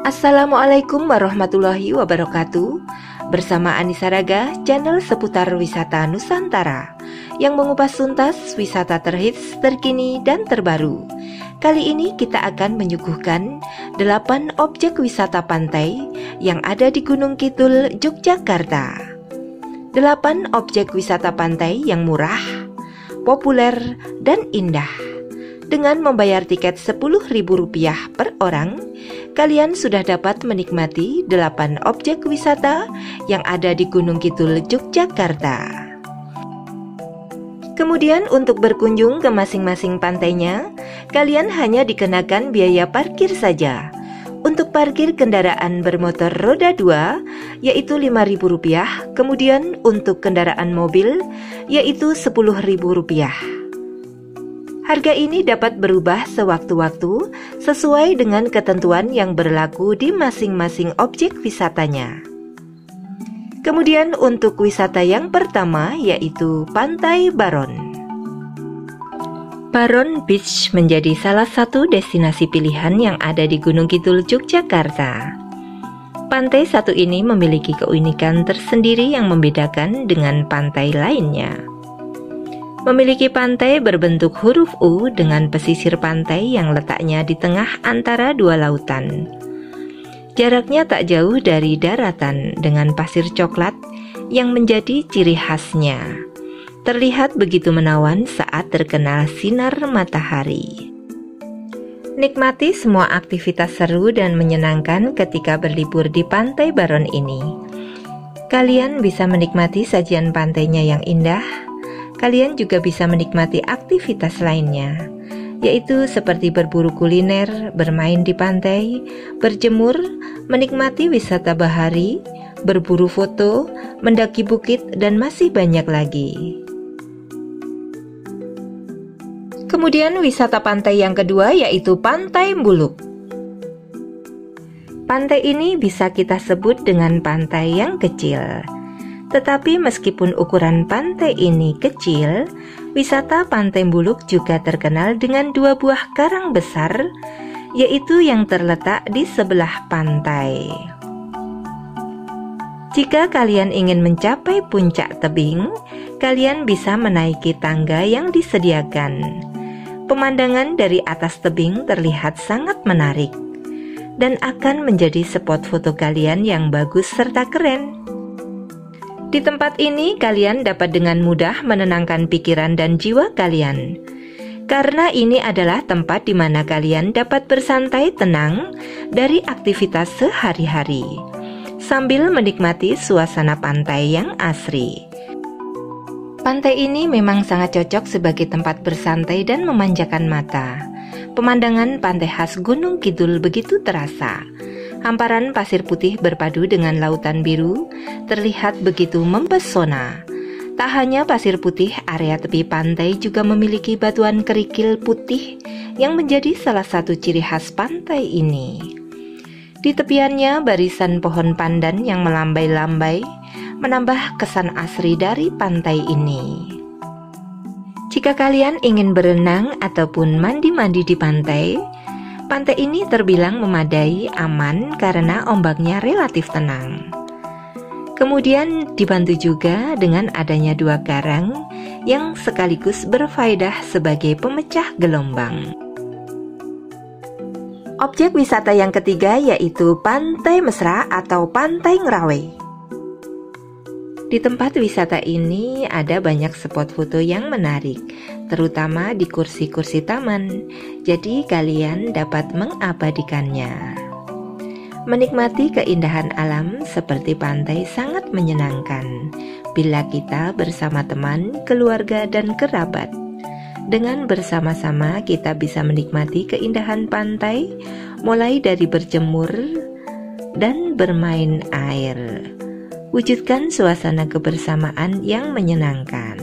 Assalamualaikum warahmatullahi wabarakatuh. Bersama Anissa Raga, channel seputar wisata Nusantara yang mengupas tuntas wisata terhits, terkini, dan terbaru. Kali ini kita akan menyuguhkan 8 objek wisata pantai yang ada di Gunung Kidul, Yogyakarta. 8 objek wisata pantai yang murah, populer, dan indah. Dengan membayar tiket Rp10.000 per orang, kalian sudah dapat menikmati 8 objek wisata yang ada di Gunung Kidul, Yogyakarta. Kemudian untuk berkunjung ke masing-masing pantainya, kalian hanya dikenakan biaya parkir saja. Untuk parkir kendaraan bermotor roda 2 yaitu Rp5.000, kemudian untuk kendaraan mobil yaitu Rp10.000. Harga ini dapat berubah sewaktu-waktu sesuai dengan ketentuan yang berlaku di masing-masing objek wisatanya. Kemudian untuk wisata yang pertama yaitu Pantai Baron. Baron Beach menjadi salah satu destinasi pilihan yang ada di Gunung Kidul, Yogyakarta. Pantai satu ini memiliki keunikan tersendiri yang membedakan dengan pantai lainnya. Memiliki pantai berbentuk huruf U dengan pesisir pantai yang letaknya di tengah antara dua lautan. Jaraknya tak jauh dari daratan dengan pasir coklat yang menjadi ciri khasnya. Terlihat begitu menawan saat terkena sinar matahari. Nikmati semua aktivitas seru dan menyenangkan ketika berlibur di Pantai Baron ini. Kalian bisa menikmati sajian pantainya yang indah. Kalian juga bisa menikmati aktivitas lainnya, yaitu seperti berburu kuliner, bermain di pantai, berjemur, menikmati wisata bahari, berburu foto, mendaki bukit, dan masih banyak lagi. Kemudian wisata pantai yang kedua yaitu Pantai Mbuluk. Pantai ini bisa kita sebut dengan pantai yang kecil. Tetapi meskipun ukuran pantai ini kecil, wisata Pantai Mbuluk juga terkenal dengan 2 buah karang besar, yaitu yang terletak di sebelah pantai. Jika kalian ingin mencapai puncak tebing, kalian bisa menaiki tangga yang disediakan. Pemandangan dari atas tebing terlihat sangat menarik dan akan menjadi spot foto kalian yang bagus serta keren. Di tempat ini kalian dapat dengan mudah menenangkan pikiran dan jiwa kalian. Karena ini adalah tempat di mana kalian dapat bersantai tenang dari aktivitas sehari-hari, sambil menikmati suasana pantai yang asri. Pantai ini memang sangat cocok sebagai tempat bersantai dan memanjakan mata. Pemandangan pantai khas Gunung Kidul begitu terasa. Hamparan pasir putih berpadu dengan lautan biru terlihat begitu mempesona. Tak hanya pasir putih, area tepi pantai juga memiliki batuan kerikil putih yang menjadi salah satu ciri khas pantai ini. Di tepiannya barisan pohon pandan yang melambai-lambai menambah kesan asri dari pantai ini. Jika kalian ingin berenang ataupun mandi-mandi di pantai, pantai ini terbilang memadai, aman karena ombaknya relatif tenang. Kemudian dibantu juga dengan adanya 2 karang yang sekaligus berfaedah sebagai pemecah gelombang. Objek wisata yang ketiga yaitu Pantai Mesra atau Pantai Ngerawe. Di tempat wisata ini ada banyak spot foto yang menarik, terutama di kursi-kursi taman, jadi kalian dapat mengabadikannya. Menikmati keindahan alam seperti pantai sangat menyenangkan bila kita bersama teman, keluarga, dan kerabat. Dengan bersama-sama kita bisa menikmati keindahan pantai, mulai dari berjemur dan bermain air. Wujudkan suasana kebersamaan yang menyenangkan.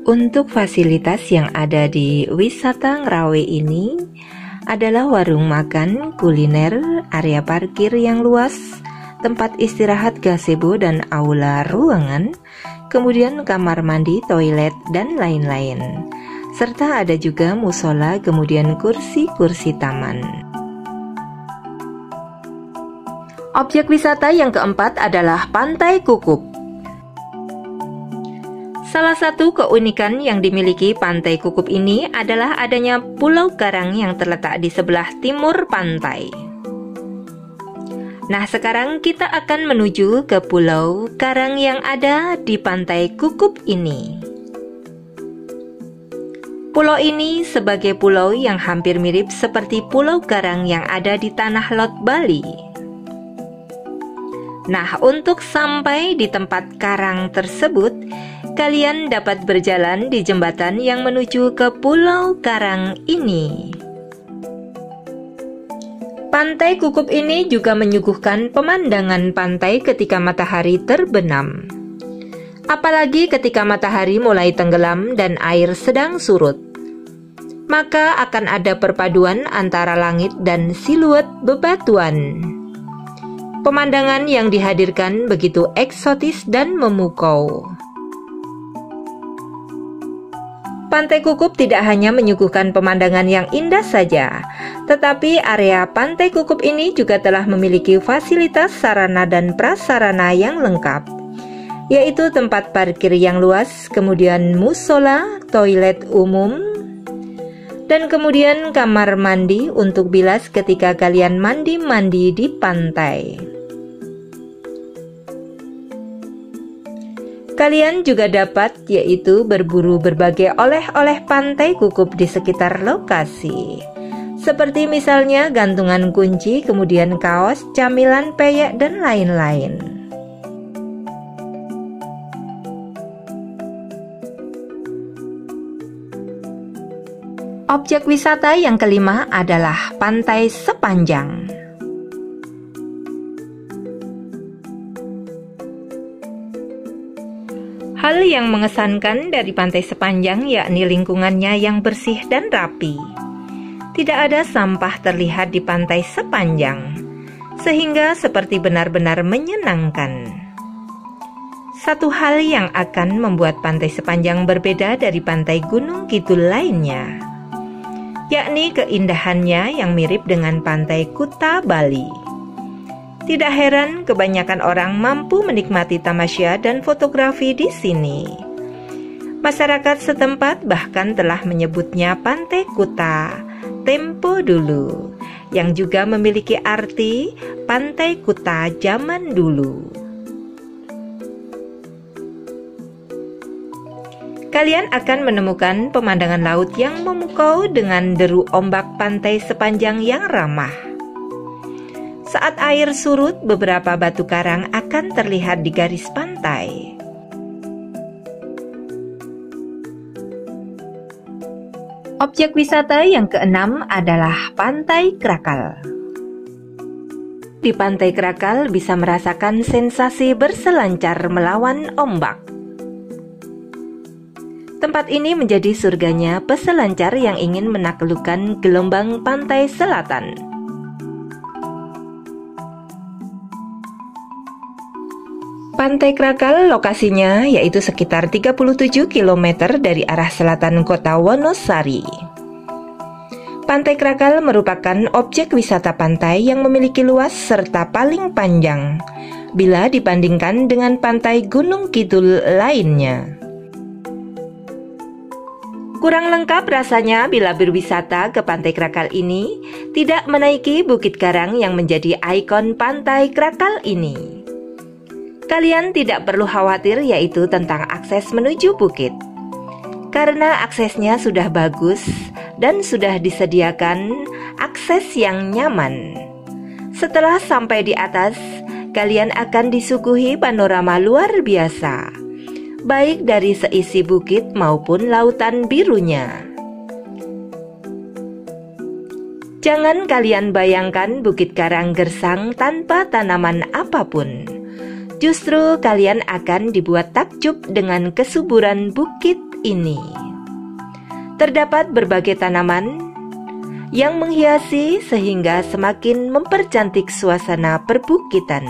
Untuk fasilitas yang ada di wisata Ngerawe ini adalah warung makan, kuliner, area parkir yang luas, tempat istirahat gazebo dan aula ruangan, kemudian kamar mandi, toilet, dan lain-lain. Serta ada juga musola, kemudian kursi-kursi taman. Objek wisata yang keempat adalah Pantai Kukup. Salah satu keunikan yang dimiliki Pantai Kukup ini adalah adanya pulau karang yang terletak di sebelah timur pantai. Nah, sekarang kita akan menuju ke pulau karang yang ada di Pantai Kukup ini. Pulau ini sebagai pulau yang hampir mirip seperti pulau karang yang ada di Tanah Lot, Bali. Nah, untuk sampai di tempat karang tersebut, kalian dapat berjalan di jembatan yang menuju ke pulau karang ini. Pantai Kukup ini juga menyuguhkan pemandangan pantai ketika matahari terbenam. Apalagi ketika matahari mulai tenggelam dan air sedang surut. Maka akan ada perpaduan antara langit dan siluet bebatuan. Pemandangan yang dihadirkan begitu eksotis dan memukau. Pantai Kukup tidak hanya menyuguhkan pemandangan yang indah saja, tetapi area Pantai Kukup ini juga telah memiliki fasilitas sarana dan prasarana yang lengkap, yaitu tempat parkir yang luas, kemudian musola, toilet umum, dan kemudian kamar mandi untuk bilas ketika kalian mandi-mandi di pantai. Kalian juga dapat yaitu berburu berbagai oleh-oleh Pantai Kukup di sekitar lokasi. Seperti misalnya gantungan kunci, kemudian kaos, camilan, peyek, dan lain-lain. Objek wisata yang kelima adalah Pantai Sepanjang. Hal yang mengesankan dari Pantai Sepanjang yakni lingkungannya yang bersih dan rapi. Tidak ada sampah terlihat di Pantai Sepanjang, sehingga seperti benar-benar menyenangkan. Satu hal yang akan membuat Pantai Sepanjang berbeda dari pantai Gunung Kidul lainnya, yakni keindahannya yang mirip dengan Pantai Kuta, Bali. Tidak heran kebanyakan orang mampu menikmati tamasya dan fotografi di sini. Masyarakat setempat bahkan telah menyebutnya Pantai Kuta tempo dulu, yang juga memiliki arti Pantai Kuta zaman dulu. Kalian akan menemukan pemandangan laut yang memukau dengan deru ombak pantai sepanjang yang ramah. Saat air surut, beberapa batu karang akan terlihat di garis pantai. Objek wisata yang keenam adalah Pantai Krakal. Di Pantai Krakal bisa merasakan sensasi berselancar melawan ombak. Tempat ini menjadi surganya peselancar yang ingin menaklukkan gelombang pantai selatan. Pantai Krakal lokasinya yaitu sekitar 37 km dari arah selatan kota Wonosari. Pantai Krakal merupakan objek wisata pantai yang memiliki luas serta paling panjang bila dibandingkan dengan pantai Gunung Kidul lainnya. Kurang lengkap rasanya bila berwisata ke Pantai Krakal ini tidak menaiki Bukit Karang yang menjadi ikon Pantai Krakal ini. Kalian tidak perlu khawatir yaitu tentang akses menuju bukit, karena aksesnya sudah bagus dan sudah disediakan akses yang nyaman. Setelah sampai di atas, kalian akan disuguhi panorama luar biasa, baik dari seisi bukit maupun lautan birunya. Jangan kalian bayangkan Bukit Karang gersang tanpa tanaman apapun. Justru kalian akan dibuat takjub dengan kesuburan bukit ini. Terdapat berbagai tanaman yang menghiasi sehingga semakin mempercantik suasana perbukitan.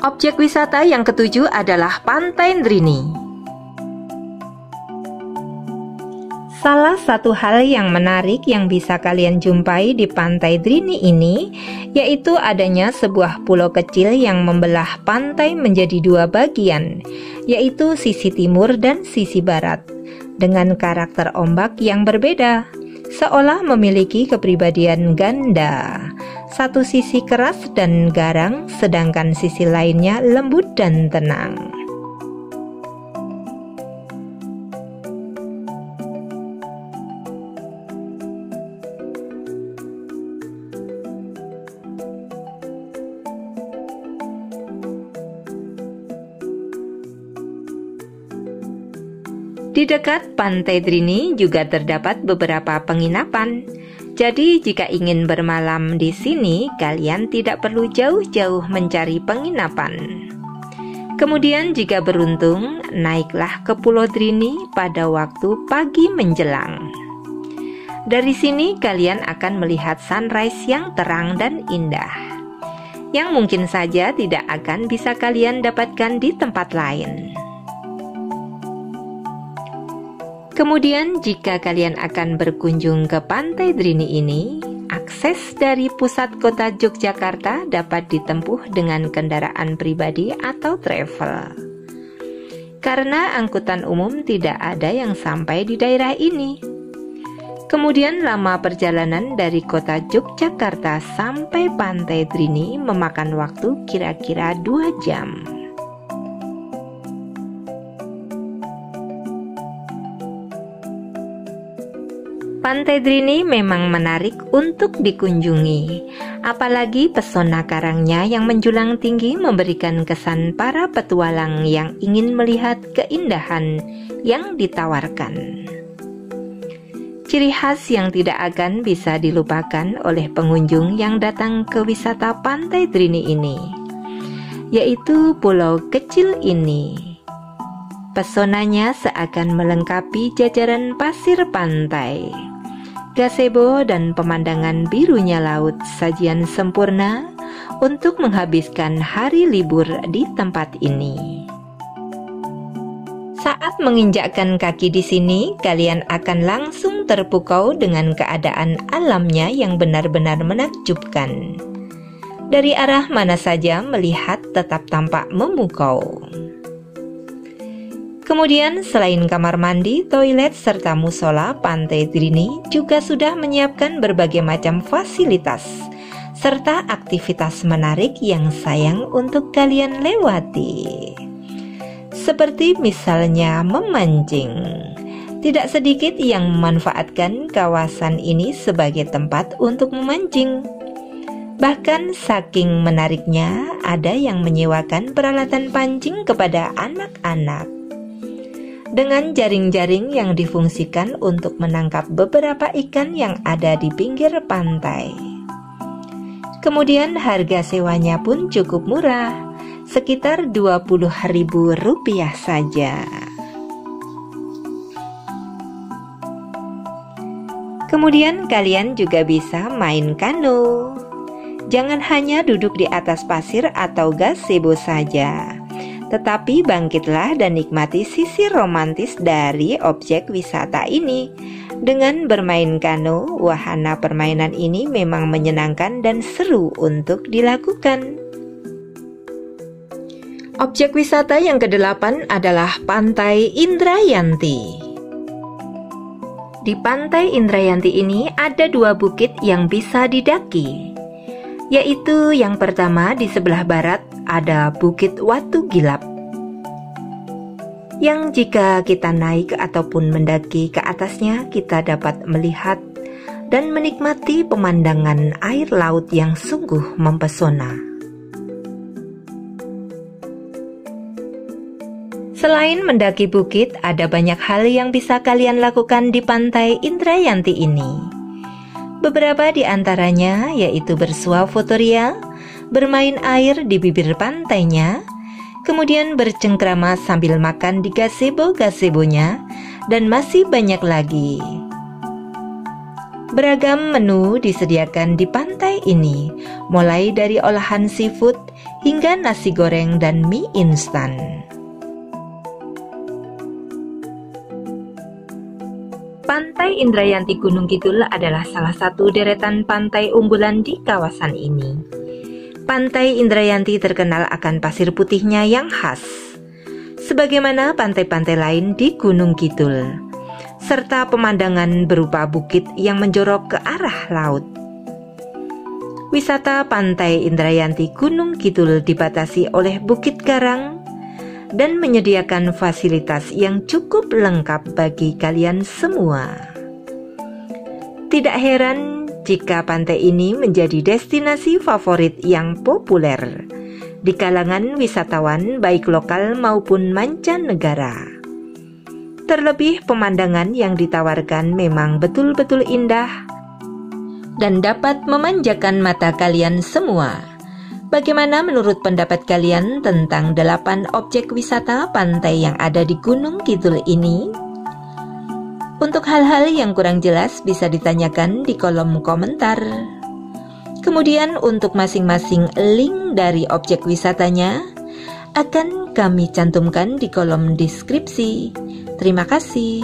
Objek wisata yang ketujuh adalah Pantai Ndrini. Salah satu hal yang menarik yang bisa kalian jumpai di Pantai Drini ini yaitu adanya sebuah pulau kecil yang membelah pantai menjadi dua bagian, yaitu sisi timur dan sisi barat, dengan karakter ombak yang berbeda, seolah memiliki kepribadian ganda. Satu sisi keras dan garang, sedangkan sisi lainnya lembut dan tenang. Di dekat Pantai Drini juga terdapat beberapa penginapan. Jadi jika ingin bermalam di sini, kalian tidak perlu jauh-jauh mencari penginapan. Kemudian jika beruntung, naiklah ke Pulau Drini pada waktu pagi menjelang. Dari sini kalian akan melihat sunrise yang terang dan indah, yang mungkin saja tidak akan bisa kalian dapatkan di tempat lain. Kemudian jika kalian akan berkunjung ke Pantai Drini ini, akses dari pusat kota Yogyakarta dapat ditempuh dengan kendaraan pribadi atau travel. Karena angkutan umum tidak ada yang sampai di daerah ini. Kemudian lama perjalanan dari kota Yogyakarta sampai Pantai Drini memakan waktu kira-kira 2 jam. Pantai Drini memang menarik untuk dikunjungi, apalagi pesona karangnya yang menjulang tinggi memberikan kesan para petualang yang ingin melihat keindahan yang ditawarkan. Ciri khas yang tidak akan bisa dilupakan oleh pengunjung yang datang ke wisata Pantai Drini ini, yaitu pulau kecil ini. Pesonanya seakan melengkapi jajaran pasir pantai, gazebo dan pemandangan birunya laut, sajian sempurna untuk menghabiskan hari libur di tempat ini. Saat menginjakkan kaki di sini, kalian akan langsung terpukau dengan keadaan alamnya yang benar-benar menakjubkan. Dari arah mana saja melihat tetap tampak memukau. Kemudian selain kamar mandi, toilet, serta musola, Pantai Drini juga sudah menyiapkan berbagai macam fasilitas serta aktivitas menarik yang sayang untuk kalian lewati. Seperti misalnya memancing. Tidak sedikit yang memanfaatkan kawasan ini sebagai tempat untuk memancing. Bahkan saking menariknya, ada yang menyewakan peralatan pancing kepada anak-anak dengan jaring-jaring yang difungsikan untuk menangkap beberapa ikan yang ada di pinggir pantai. Kemudian harga sewanya pun cukup murah, sekitar Rp20.000 saja. Kemudian kalian juga bisa main kano. Jangan hanya duduk di atas pasir atau gazebo saja, tetapi bangkitlah dan nikmati sisi romantis dari objek wisata ini. Dengan bermain kano, wahana permainan ini memang menyenangkan dan seru untuk dilakukan. Objek wisata yang ke-8 adalah Pantai Indrayanti. Di Pantai Indrayanti ini ada 2 bukit yang bisa didaki, yaitu yang pertama di sebelah barat ada Bukit Watu Gilap, yang jika kita naik ataupun mendaki ke atasnya, kita dapat melihat dan menikmati pemandangan air laut yang sungguh mempesona. Selain mendaki bukit, ada banyak hal yang bisa kalian lakukan di Pantai Indrayanti ini. Beberapa di antaranya yaitu bersuah fotoria, bermain air di bibir pantainya, kemudian bercengkrama sambil makan di gazebo-gazebonya, dan masih banyak lagi. Beragam menu disediakan di pantai ini, mulai dari olahan seafood hingga nasi goreng dan mie instan. Pantai Pantai Indrayanti Gunung Kidul adalah salah satu deretan pantai unggulan di kawasan ini. Pantai Indrayanti terkenal akan pasir putihnya yang khas, sebagaimana pantai-pantai lain di Gunung Kidul, serta pemandangan berupa bukit yang menjorok ke arah laut. Wisata Pantai Indrayanti Gunung Kidul dibatasi oleh Bukit Garang dan menyediakan fasilitas yang cukup lengkap bagi kalian semua. Tidak heran jika pantai ini menjadi destinasi favorit yang populer di kalangan wisatawan baik lokal maupun mancanegara. Terlebih pemandangan yang ditawarkan memang betul-betul indah dan dapat memanjakan mata kalian semua. Bagaimana menurut pendapat kalian tentang 8 objek wisata pantai yang ada di Gunung Kidul ini? Untuk hal-hal yang kurang jelas bisa ditanyakan di kolom komentar. Kemudian untuk masing-masing link dari objek wisatanya akan kami cantumkan di kolom deskripsi. Terima kasih.